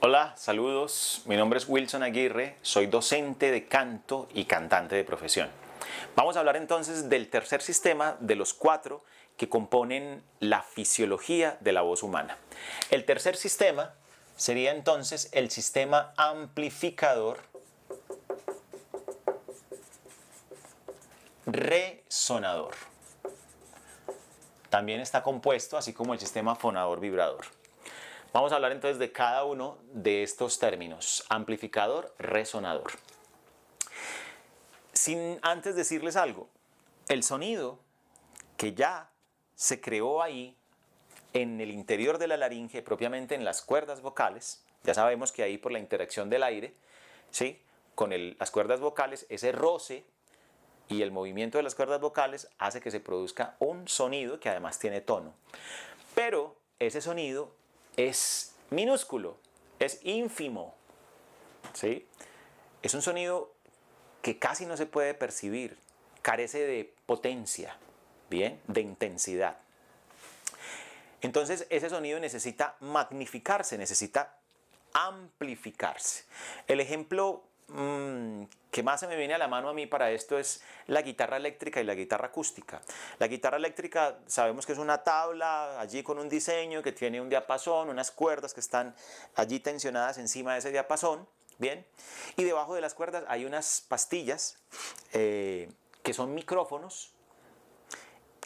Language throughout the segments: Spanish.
Hola, saludos. Mi nombre es Wilson Aguirre, soy docente de canto y cantante de profesión. Vamos a hablar entonces del tercer sistema de los cuatro que componen la fisiología de la voz humana. El tercer sistema sería entonces el sistema amplificador resonador. También está compuesto, así como el sistema fonador vibrador. Vamos a hablar entonces de cada uno de estos términos, amplificador, resonador. Sin antes decirles algo, el sonido que ya se creó ahí en el interior de la laringe, propiamente en las cuerdas vocales, ya sabemos que ahí por la interacción del aire, ¿sí?, con las cuerdas vocales, ese roce y el movimiento de las cuerdas vocales hace que se produzca un sonido que además tiene tono. Pero ese sonido es minúsculo, es ínfimo, ¿sí? Es un sonido que casi no se puede percibir, carece de potencia, ¿bien?, de intensidad. Entonces ese sonido necesita magnificarse, necesita amplificarse. El ejemplo que más se me viene a la mano a mí para esto es la guitarra eléctrica y la guitarra acústica. La guitarra eléctrica sabemos que es una tabla allí con un diseño que tiene un diapasón, unas cuerdas que están allí tensionadas encima de ese diapasón, ¿bien? Y debajo de las cuerdas hay unas pastillas que son micrófonos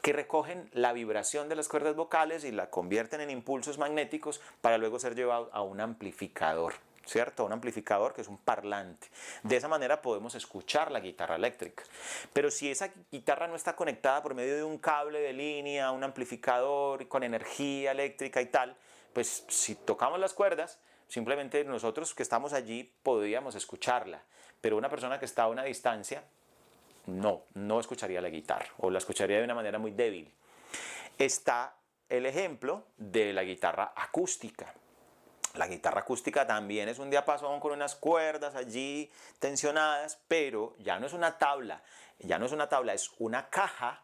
que recogen la vibración de las cuerdas vocales y la convierten en impulsos magnéticos para luego ser llevado a un amplificador, ¿cierto? Un amplificador que es un parlante. De esa manera podemos escuchar la guitarra eléctrica. Pero si esa guitarra no está conectada por medio de un cable de línea, un amplificador con energía eléctrica y tal, pues si tocamos las cuerdas, simplemente nosotros que estamos allí podríamos escucharla. Pero una persona que está a una distancia no escucharía la guitarra o la escucharía de una manera muy débil. Está el ejemplo de la guitarra acústica. La guitarra acústica también es un diapasón con unas cuerdas allí tensionadas, pero ya no es una tabla, es una caja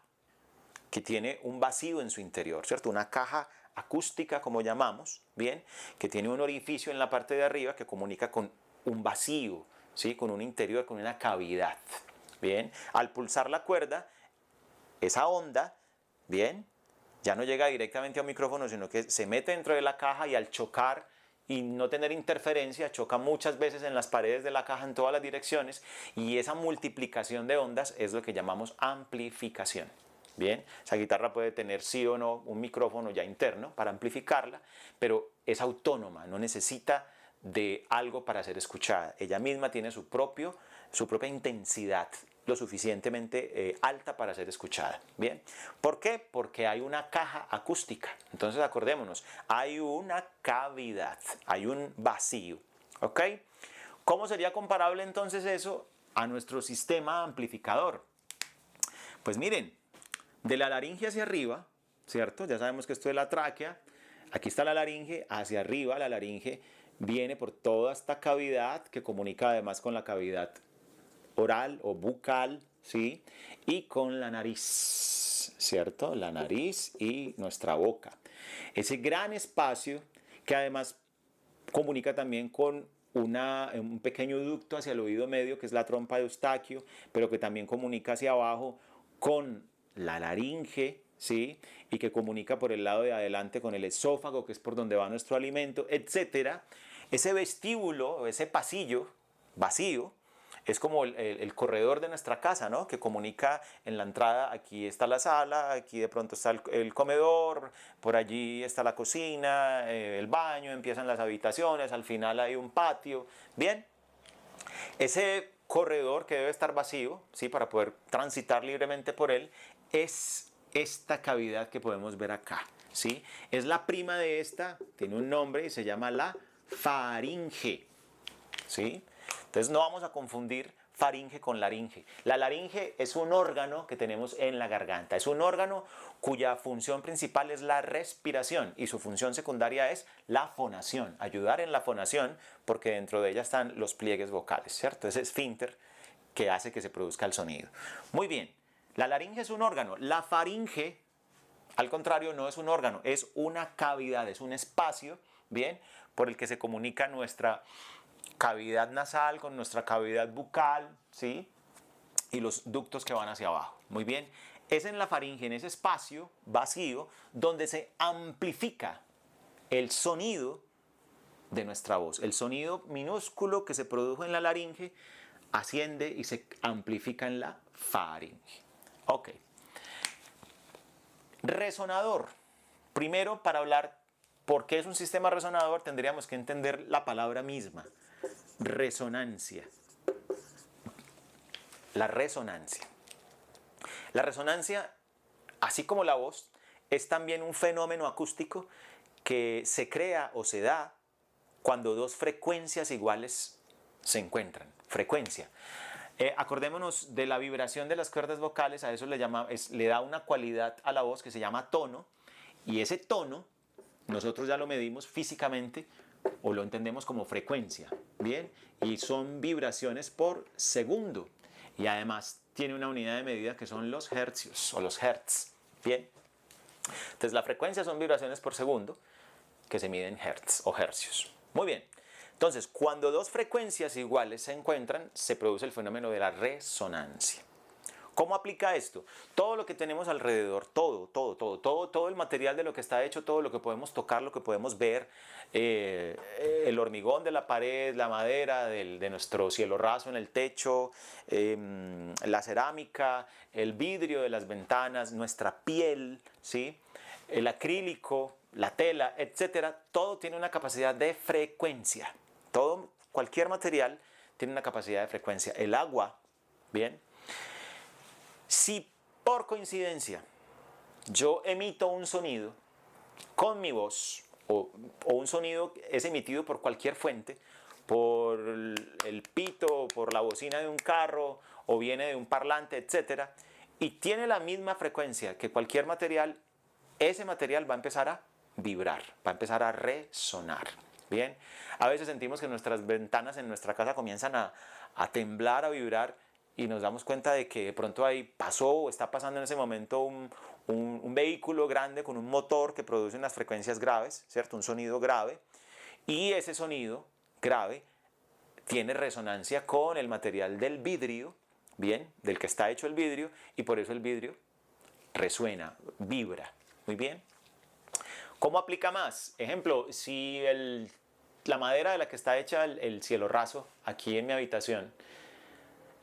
que tiene un vacío en su interior, ¿cierto? Una caja acústica, como llamamos, ¿bien? Que tiene un orificio en la parte de arriba que comunica con un vacío, ¿sí?, con un interior, con una cavidad. Bien, al pulsar la cuerda, esa onda, bien, ya no llega directamente a un micrófono, sino que se mete dentro de la caja y al chocar y no tener interferencia, choca muchas veces en las paredes de la caja en todas las direcciones y esa multiplicación de ondas es lo que llamamos amplificación. Bien, esa guitarra puede tener sí o no un micrófono ya interno para amplificarla, pero es autónoma, no necesita de algo para ser escuchada. Ella misma tiene su propia intensidad, lo suficientemente alta para ser escuchada. ¿Bien? ¿Por qué? Porque hay una caja acústica. Entonces acordémonos, hay una cavidad, hay un vacío. ¿Ok? ¿Cómo sería comparable entonces eso a nuestro sistema amplificador? Pues miren, de la laringe hacia arriba, ¿cierto? Ya sabemos que esto es la tráquea. Aquí está la laringe, hacia arriba la laringe viene por toda esta cavidad que comunica además con la cavidad oral o bucal, ¿sí?, y con la nariz, ¿cierto? La nariz y nuestra boca. Ese gran espacio que además comunica también con un pequeño ducto hacia el oído medio, que es la trompa de Eustaquio, pero que también comunica hacia abajo con la laringe, ¿sí?, y que comunica por el lado de adelante con el esófago, que es por donde va nuestro alimento, etc. Ese vestíbulo, ese pasillo vacío, es como el corredor de nuestra casa, ¿no?, que comunica en la entrada, aquí está la sala, aquí de pronto está el comedor, por allí está la cocina, el baño, empiezan las habitaciones, al final hay un patio. Bien, ese corredor que debe estar vacío, ¿sí?, para poder transitar libremente por él, es esta cavidad que podemos ver acá, ¿sí? Es la prima de esta, tiene un nombre y se llama la faringe, ¿sí? Entonces no vamos a confundir faringe con laringe. La laringe es un órgano que tenemos en la garganta. Es un órgano cuya función principal es la respiración y su función secundaria es la fonación, ayudar en la fonación porque dentro de ella están los pliegues vocales, ¿cierto? Ese esfínter que hace que se produzca el sonido. Muy bien, la laringe es un órgano. La faringe Al contrario, no es un órgano, es una cavidad, es un espacio, ¿bien? Por el que se comunica nuestra cavidad nasal con nuestra cavidad bucal, ¿sí? Y los ductos que van hacia abajo. Muy bien. Es en la faringe, en ese espacio vacío, donde se amplifica el sonido de nuestra voz. El sonido minúsculo que se produjo en la laringe asciende y se amplifica en la faringe. Ok. Resonador. Primero, para hablar por qué es un sistema resonador, tendríamos que entender la palabra misma. Resonancia. La resonancia. La resonancia, así como la voz, es también un fenómeno acústico que se crea o se da cuando dos frecuencias iguales se encuentran. Frecuencia. Acordémonos de la vibración de las cuerdas vocales, a eso le da una cualidad a la voz que se llama tono, y ese tono nosotros ya lo medimos físicamente o lo entendemos como frecuencia, ¿bien? Y son vibraciones por segundo, y además tiene una unidad de medida que son los hercios o los hertz, ¿bien? Entonces la frecuencia son vibraciones por segundo que se miden hertz o hercios. Muy bien. Entonces, cuando dos frecuencias iguales se encuentran, se produce el fenómeno de la resonancia. ¿Cómo aplica esto? Todo lo que tenemos alrededor, todo el material de lo que está hecho, todo lo que podemos tocar, lo que podemos ver, el hormigón de la pared, la madera de nuestro cielo raso en el techo, la cerámica, el vidrio de las ventanas, nuestra piel, ¿sí? El acrílico, la tela, etcétera, todo tiene una capacidad de frecuencia. Cualquier material tiene una capacidad de frecuencia. El agua, ¿bien? Si por coincidencia yo emito un sonido con mi voz, o un sonido es emitido por cualquier fuente, por el pito, por la bocina de un carro, o viene de un parlante, etcétera, y tiene la misma frecuencia que cualquier material, ese material va a empezar a vibrar, va a empezar a resonar. Bien, a veces sentimos que nuestras ventanas en nuestra casa comienzan a temblar, a vibrar, y nos damos cuenta de que de pronto ahí pasó o está pasando en ese momento un vehículo grande con un motor que produce unas frecuencias graves, ¿cierto? Un sonido grave, y ese sonido grave tiene resonancia con el material del vidrio, bien, del que está hecho el vidrio, y por eso el vidrio resuena, vibra. Muy bien. ¿Cómo aplica más? Ejemplo, si la madera de la que está hecha el cielo raso aquí en mi habitación,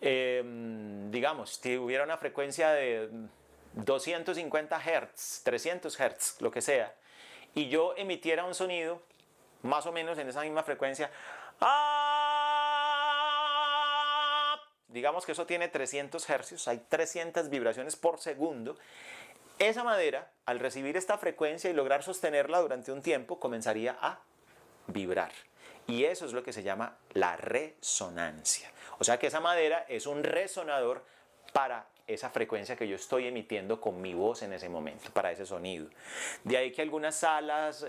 digamos, si hubiera una frecuencia de 250 Hz, 300 Hz, lo que sea, y yo emitiera un sonido más o menos en esa misma frecuencia, digamos que eso tiene 300 Hz, hay 300 vibraciones por segundo. Esa madera, al recibir esta frecuencia y lograr sostenerla durante un tiempo, comenzaría a vibrar. Y eso es lo que se llama la resonancia. O sea que esa madera es un resonador para esa frecuencia que yo estoy emitiendo con mi voz en ese momento, para ese sonido. De ahí que algunas salas,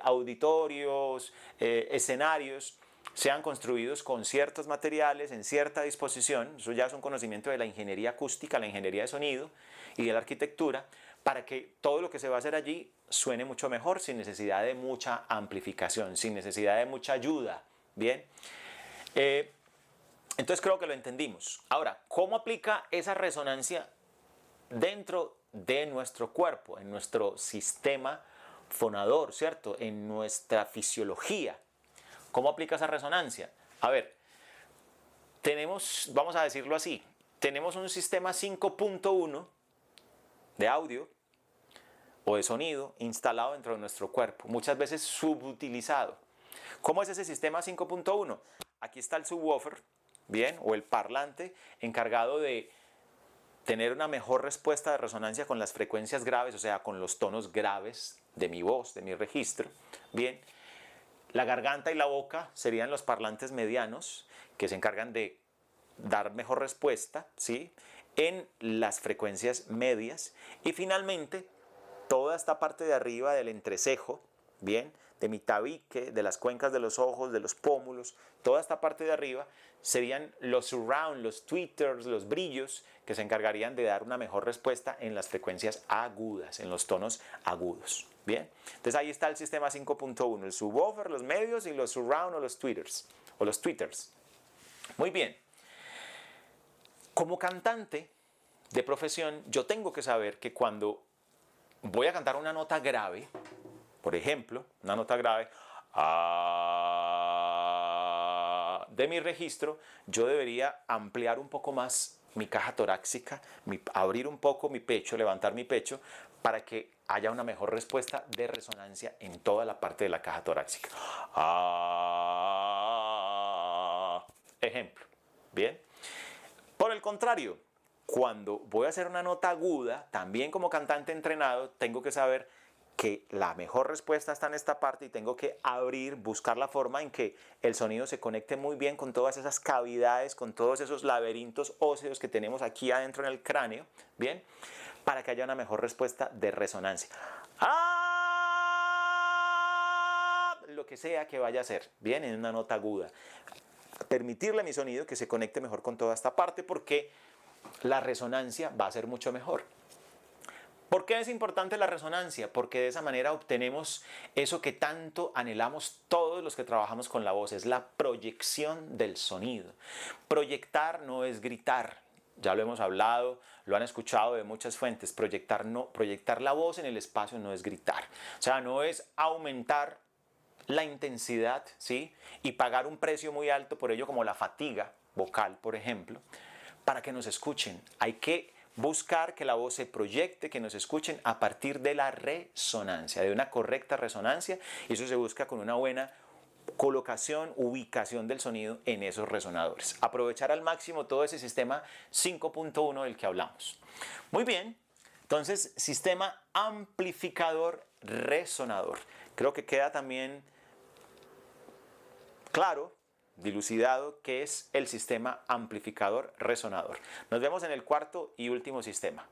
auditorios, escenarios sean construidos con ciertos materiales, en cierta disposición. Eso ya es un conocimiento de la ingeniería acústica, la ingeniería de sonido y de la arquitectura, para que todo lo que se va a hacer allí suene mucho mejor, sin necesidad de mucha amplificación, sin necesidad de mucha ayuda. Bien. Entonces creo que lo entendimos. Ahora, ¿cómo aplica esa resonancia dentro de nuestro cuerpo, en nuestro sistema fonador, ¿cierto? En nuestra fisiología. ¿Cómo aplica esa resonancia? A ver, vamos a decirlo así, tenemos un sistema 5.1 de audio o de sonido instalado dentro de nuestro cuerpo, muchas veces subutilizado. ¿Cómo es ese sistema 5.1? Aquí está el subwoofer, bien, o el parlante encargado de tener una mejor respuesta de resonancia con las frecuencias graves, o sea, con los tonos graves de mi voz, de mi registro, bien. La garganta y la boca serían los parlantes medianos que se encargan de dar mejor respuesta, ¿sí?, en las frecuencias medias. Y finalmente, toda esta parte de arriba del entrecejo, bien, de mi tabique, de las cuencas de los ojos, de los pómulos, toda esta parte de arriba, serían los surround, los tweeters, los brillos, que se encargarían de dar una mejor respuesta en las frecuencias agudas, en los tonos agudos. Bien, entonces ahí está el sistema 5.1, el subwoofer, los medios y los surround o los tweeters. Muy bien. Como cantante de profesión, yo tengo que saber que cuando voy a cantar una nota grave, por ejemplo, una nota grave de mi registro, yo debería ampliar un poco más mi caja torácica, abrir un poco mi pecho, levantar mi pecho, para que haya una mejor respuesta de resonancia en toda la parte de la caja torácica. Ejemplo. Bien. Por el contrario, cuando voy a hacer una nota aguda, también como cantante entrenado, tengo que saber que la mejor respuesta está en esta parte y tengo que buscar la forma en que el sonido se conecte muy bien con todas esas cavidades, con todos esos laberintos óseos que tenemos aquí adentro en el cráneo, ¿bien? Para que haya una mejor respuesta de resonancia. Lo que sea que vaya a ser, ¿bien? En una nota aguda. Permitirle a mi sonido que se conecte mejor con toda esta parte porque la resonancia va a ser mucho mejor. ¿Por qué es importante la resonancia? Porque de esa manera obtenemos eso que tanto anhelamos todos los que trabajamos con la voz, es la proyección del sonido. Proyectar no es gritar, ya lo hemos hablado, lo han escuchado de muchas fuentes. Proyectar la voz en el espacio no es gritar, o sea, no es aumentar la intensidad, ¿sí? Y pagar un precio muy alto por ello, como la fatiga vocal, por ejemplo, para que nos escuchen. Hay que buscar que la voz se proyecte, que nos escuchen a partir de la resonancia, de una correcta resonancia, y eso se busca con una buena colocación, ubicación del sonido en esos resonadores. Aprovechar al máximo todo ese sistema 5.1 del que hablamos. Muy bien, entonces sistema amplificador resonador. Creo que queda también claro, dilucidado, qué es el sistema amplificador resonador. Nos vemos en el cuarto y último sistema.